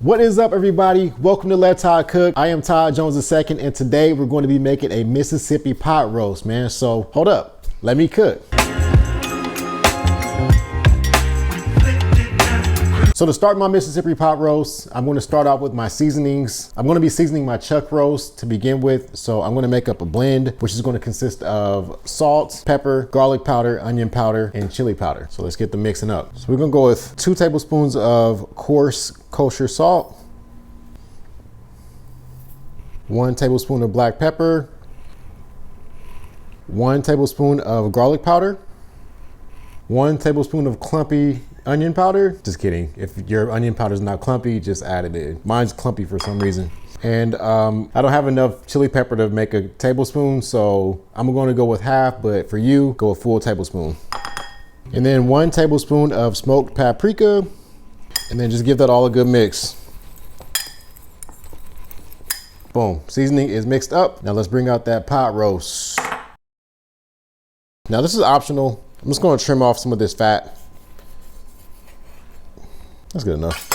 What is up, everybody? Welcome to Let Todd Cook. I am Todd Jones II, and today we're going to be making a Mississippi pot roast, man. So hold up, let me cook. So to start my Mississippi pot roast, I'm going to start off with my seasonings. I'm going to be seasoning my chuck roast to begin with. So I'm going to make up a blend, which is going to consist of salt, pepper, garlic powder, onion powder, and chili powder. So let's get the mixing up. So we're going to go with 2 tablespoons of coarse kosher salt, 1 tablespoon of black pepper, 1 tablespoon of garlic powder, 1 tablespoon of clumpy onion powder. Just kidding. If your onion powder is not clumpy, just add it in. Mine's clumpy for some reason. And I don't have enough chili pepper to make a tablespoon, so I'm going to go with half, but for you, go a full tablespoon. And then 1 tablespoon of smoked paprika, and then just give that all a good mix. Boom. Seasoning is mixed up. Now let's bring out that pot roast. Now this is optional. I'm just going to trim off some of this fat. That's good enough.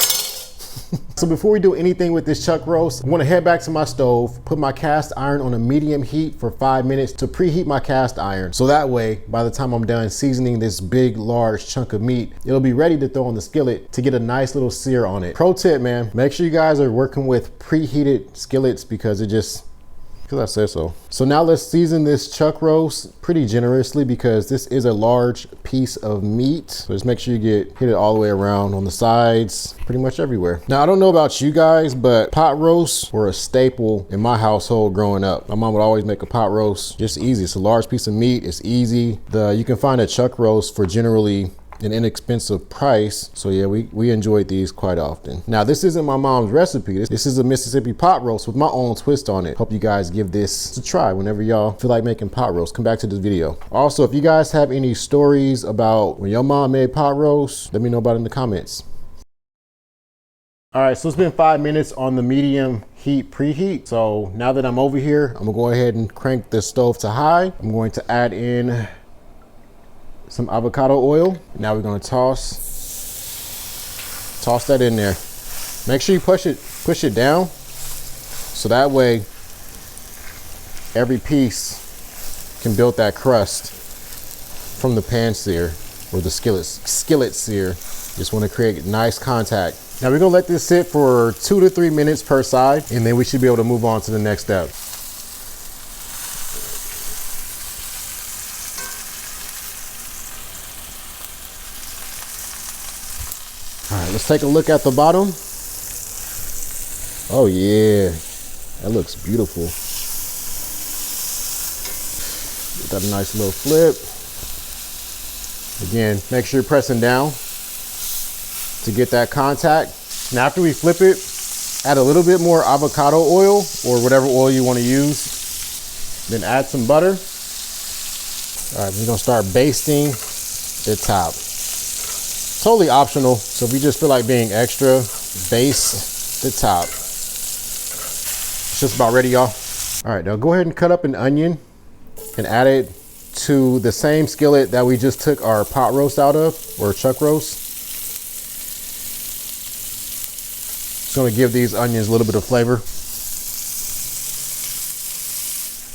So before we do anything with this chuck roast, I want to head back to my stove, put my cast iron on a medium heat for 5 minutes to preheat my cast iron. So that way, by the time I'm done seasoning this big, large chunk of meat, it'll be ready to throw on the skillet to get a nice little sear on it. Pro tip, man, make sure you guys are working with preheated skillets because I said so. So now let's season this chuck roast pretty generously because this is a large piece of meat. So just make sure you hit it all the way around on the sides, pretty much everywhere. Now, I don't know about you guys, but pot roasts were a staple in my household growing up. My mom would always make a pot roast, just easy. It's a large piece of meat, it's easy. You can find a chuck roast for generally an inexpensive price. So yeah, we enjoyed these quite often. Now this isn't my mom's recipe. This is a Mississippi pot roast with my own twist on it. Hope you guys give this a try whenever y'all feel like making pot roast. Come back to this video. Also, if you guys have any stories about when your mom made pot roast, let me know about it in the comments. All right, so it's been 5 minutes on the medium heat preheat. So now that I'm over here, I'm gonna go ahead and crank the stove to high. I'm going to add in some avocado oil. Now we're gonna toss that in there. Make sure you push it down so that way every piece can build that crust from the pan sear or the skillet sear. Just want to create nice contact. Now we're gonna let this sit for 2 to 3 minutes per side, and then we should be able to move on to the next step. All right, let's take a look at the bottom. Oh yeah, that looks beautiful. Get that a nice little flip. Again, make sure you're pressing down to get that contact. Now after we flip it, add a little bit more avocado oil or whatever oil you want to use. Then add some butter. All right, we're gonna start basting the top. Totally optional, so if you just feel like being extra, baste the top. It's just about ready, y'all. All right, now go ahead and cut up an onion and add it to the same skillet that we just took our pot roast out of, or chuck roast. It's gonna give these onions a little bit of flavor.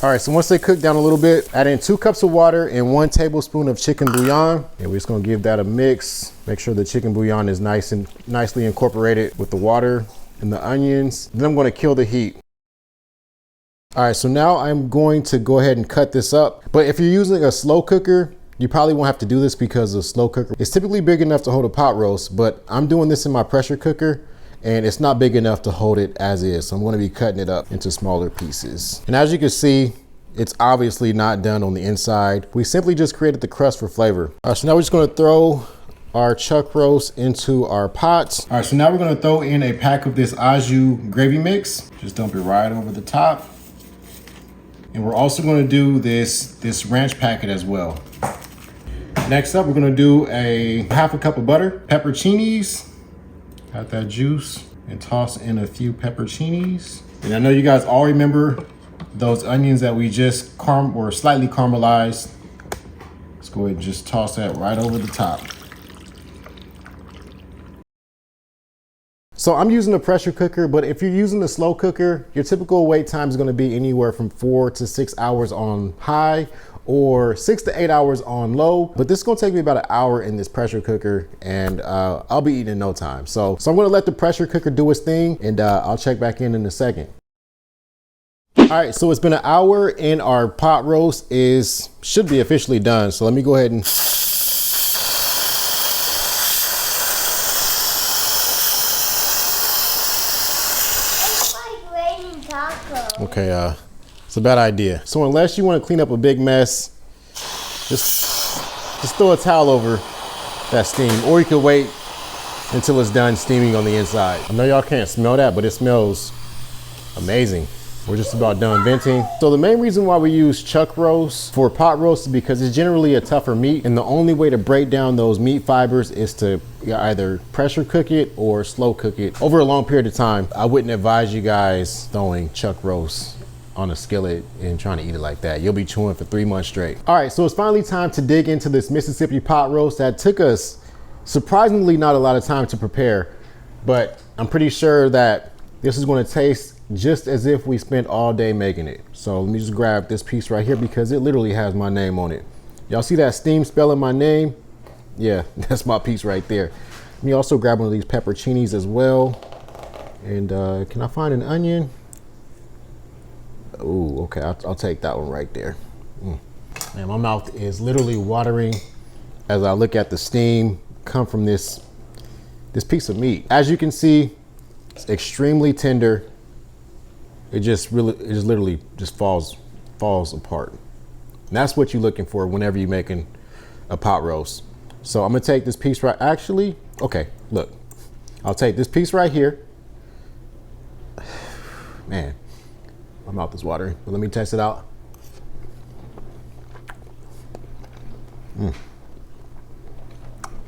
All right, so once they cook down a little bit, add in 2 cups of water and 1 tablespoon of chicken bouillon. And we're just gonna give that a mix. Make sure the chicken bouillon is nicely incorporated with the water and the onions. Then I'm gonna kill the heat. All right, so now I'm going to go ahead and cut this up. But if you're using a slow cooker, you probably won't have to do this because the slow cooker is typically big enough to hold a pot roast, but I'm doing this in my pressure cooker and it's not big enough to hold it as is. So I'm gonna be cutting it up into smaller pieces. And as you can see, it's obviously not done on the inside. We simply just created the crust for flavor. All right, so now we're just gonna throw our chuck roast into our pot. All right, so now we're gonna throw in a pack of this au jus gravy mix. Just dump it right over the top. And we're also gonna do this ranch packet as well. Next up, we're gonna do a half a cup of butter, pepperoncinis. Add that juice and toss in a few pepperoncinis. And I know you guys all remember those onions that we just slightly caramelized. Let's go ahead and just toss that right over the top. So I'm using a pressure cooker, but if you're using a slow cooker, your typical wait time is gonna be anywhere from 4 to 6 hours on high or 6 to 8 hours on low. But this is gonna take me about an hour in this pressure cooker, and I'll be eating in no time. So I'm gonna let the pressure cooker do its thing, and I'll check back in a second. All right, so it's been an hour and our pot roast should be officially done. So let me go ahead and okay, it's a bad idea. So unless you want to clean up a big mess, just throw a towel over that steam, or you could wait until it's done steaming on the inside. I know y'all can't smell that, but it smells amazing. We're just about done venting. So the main reason why we use chuck roast for pot roast is because it's generally a tougher meat, and the only way to break down those meat fibers is to either pressure cook it or slow cook it over a long period of time. I wouldn't advise you guys throwing chuck roast on a skillet and trying to eat it like that. You'll be chewing for 3 months straight. All right, so it's finally time to dig into this Mississippi pot roast that took us surprisingly not a lot of time to prepare, but I'm pretty sure that this is going to taste just as if we spent all day making it. So let me just grab this piece right here because it literally has my name on it. Y'all see that steam spelling my name? Yeah, that's my piece right there. Let me also grab one of these pepperoncinis as well. And can I find an onion? Oh, okay, I'll take that one right there. Man, my mouth is literally watering as I look at the steam come from this piece of meat. As you can see, it's extremely tender. It just literally falls apart. And that's what you're looking for whenever you're making a pot roast. So I'm gonna take this piece okay, look. I'll take this piece right here. Man, my mouth is watering, but let me test it out.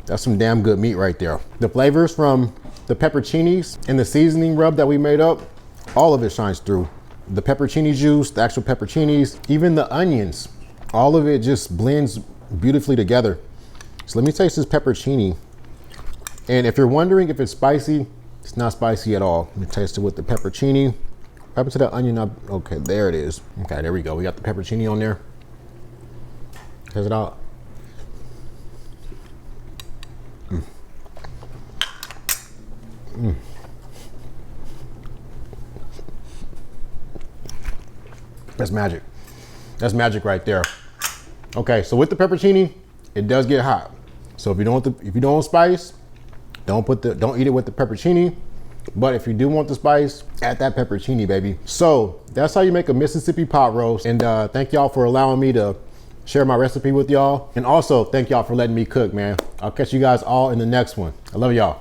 That's some damn good meat right there. The flavors from the pepperoncinis and the seasoning rub that we made up, all of it shines through. The pepperoncini juice, the actual pepperoncinis, even the onions, all of it just blends beautifully together. So let me taste this pepperoncini. And if you're wondering if it's spicy, it's not spicy at all. Let me taste it with the pepperoncini. What happened to the onion? Okay, there it is. Okay, there we go. We got the pepperoncini on there. Test it out. That's magic. That's magic right there. Okay, so with the pepperoncini, it does get hot. So if you don't want spice, don't eat it with the pepperoncini. But if you do want the spice, add that pepperoncini, baby. So that's how you make a Mississippi pot roast. And thank y'all for allowing me to share my recipe with y'all. And also thank y'all for letting me cook, man. I'll catch you guys all in the next one. I love y'all.